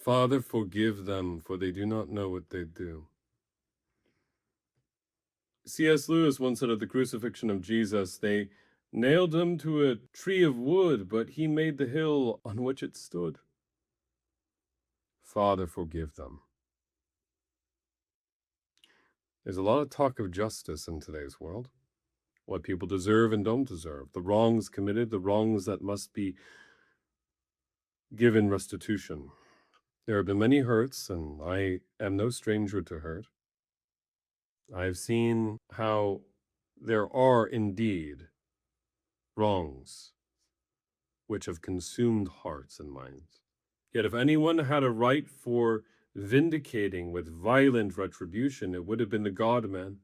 Father, forgive them, for they do not know what they do. C.S. Lewis once said of the crucifixion of Jesus, they nailed him to a tree of wood, but he made the hill on which it stood. Father, forgive them. There's a lot of talk of justice in today's world. What people deserve and don't deserve. The wrongs committed, the wrongs that must be given restitution. There have been many hurts, and I am no stranger to hurt. I've seen how there are indeed wrongs which have consumed hearts and minds. Yet if anyone had a right for vindicating with violent retribution, it would have been the God-man.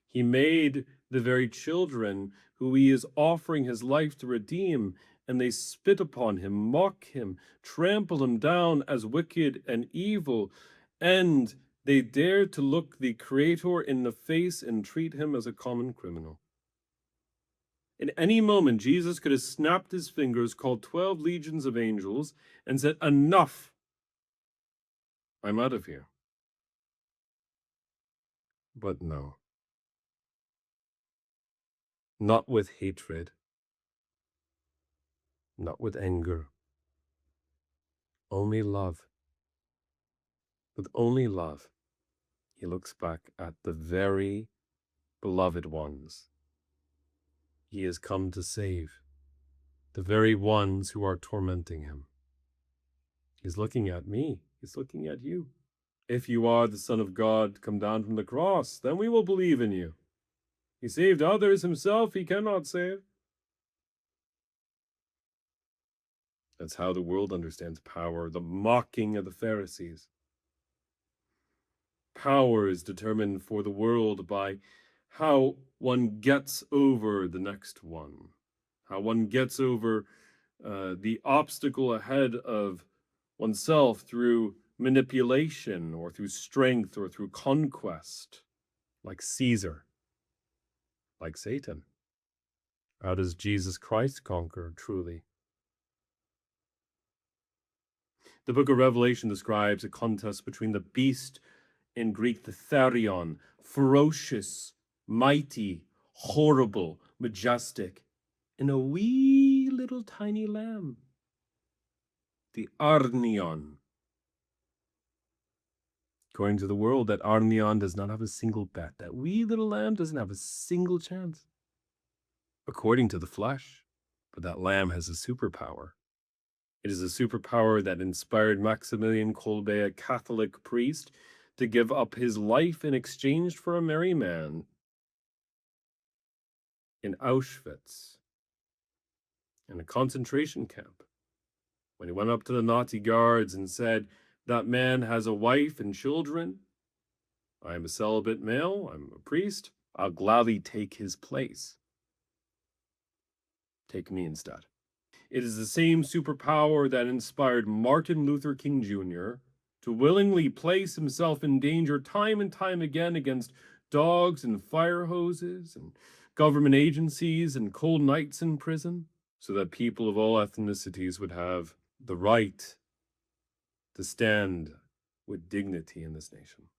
He made the very children who he is offering his life to redeem, and they spit upon him, mock him, trample him down as wicked and evil, and they dare to look the Creator in the face and treat him as a common criminal. In any moment, Jesus could have snapped his fingers, called 12 legions of angels, and said, "Enough! I'm out of here." But no. Not with hatred. Not with anger. Only love. With only love, he looks back at the very beloved ones he has come to save, the very ones who are tormenting him. He's looking at me. He's looking at you. If you are the Son of God, come down from the cross, then we will believe in you. He saved others, himself he cannot save. That's how the world understands power, the mocking of the Pharisees. Power is determined for the world by how one gets over the next one, how one gets over the obstacle ahead of oneself through manipulation or through strength or through conquest, like Caesar, like Satan. How does Jesus Christ conquer truly? The book of Revelation describes a contest between the beast, in Greek the Therion, ferocious, mighty, horrible, majestic, and a wee little tiny lamb, the Arnion. According to the world, that Arnion does not have a single bet. That wee little lamb doesn't have a single chance. According to the flesh, but that lamb has a superpower. It is a superpower that inspired Maximilian Kolbe, a Catholic priest, to give up his life in exchange for a merry man in Auschwitz, in a concentration camp, when he went up to the Nazi guards and said, "That man has a wife and children. I am a celibate male. I'm a priest. I'll gladly take his place. Take me instead." It is the same superpower that inspired Martin Luther King Jr. to willingly place himself in danger time and time again against dogs and fire hoses and government agencies and cold nights in prison, so that people of all ethnicities would have the right to stand with dignity in this nation.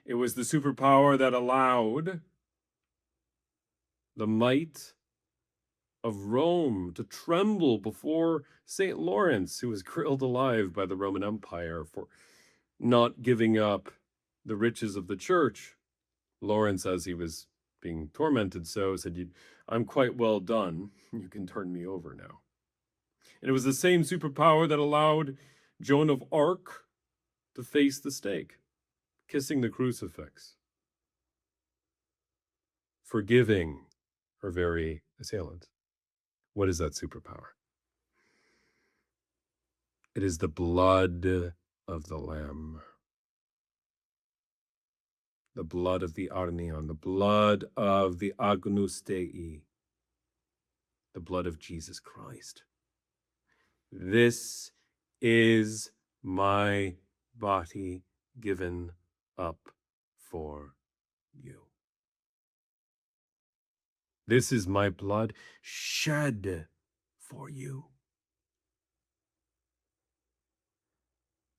It was the superpower that allowed the might of Rome to tremble before St. Lawrence, who was grilled alive by the Roman Empire for not giving up the riches of the church. Lawrence, as he was being tormented so, said, "I'm quite well done. You can turn me over now." And it was the same superpower that allowed Joan of Arc to face the stake, kissing the crucifix, forgiving her very assailant. What is that superpower? It is the blood of the Lamb, the blood of the Arnion, the blood of the Agnus Dei, the blood of Jesus Christ. This is my body given up for you. This is my blood shed for you.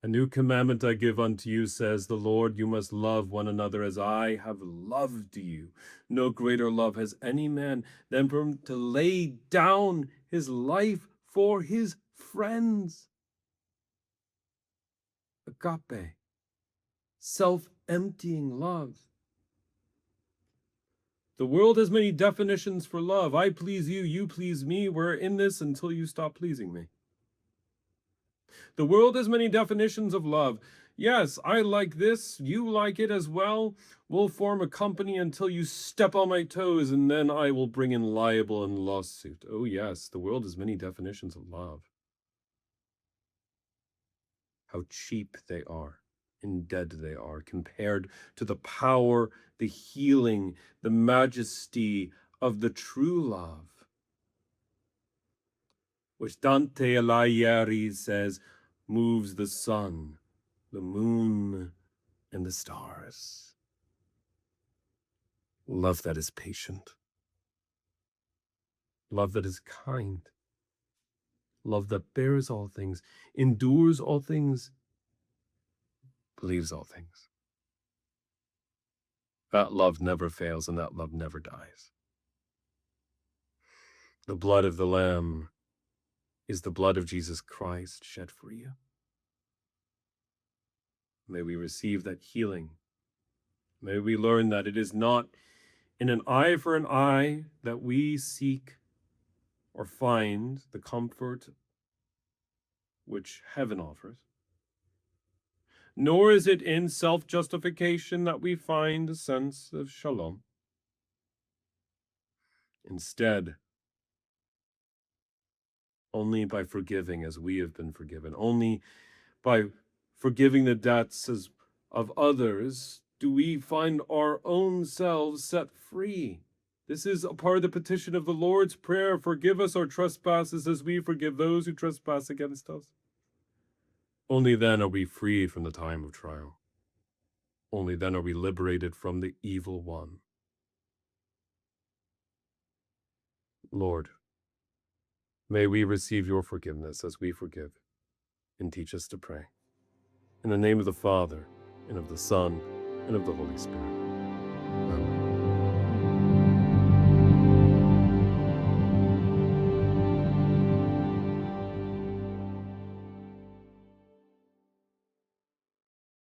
A new commandment I give unto you, says the Lord, you must love one another as I have loved you. No greater love has any man than for him to lay down his life for his friends. Agape, self-emptying love. The world has many definitions for love. I please you, you please me. We're in this until you stop pleasing me. The world has many definitions of love. Yes, I like this, you like it as well. We'll form a company until you step on my toes, and then I will bring in libel and lawsuit. Oh yes, the world has many definitions of love. How cheap they are and dead they are compared to the power, the healing, the majesty of the true love, which Dante Alighieri says moves the sun, the moon, and the stars. Love that is patient. Love that is kind. Love that bears all things, endures all things, believes all things. That love never fails and that love never dies. The blood of the Lamb is the blood of Jesus Christ shed for you. May we receive that healing. May we learn that it is not in an eye for an eye that we seek or find the comfort which heaven offers, nor is it in self-justification that we find a sense of shalom. Instead, only by forgiving as we have been forgiven, only by forgiving the debts of others, do we find our own selves set free. This is a part of the petition of the Lord's Prayer. Forgive us our trespasses as we forgive those who trespass against us. Only then are we freed from the time of trial. Only then are we liberated from the evil one. Lord, may we receive your forgiveness as we forgive, and teach us to pray. In the name of the Father, and of the Son, and of the Holy Spirit. Amen.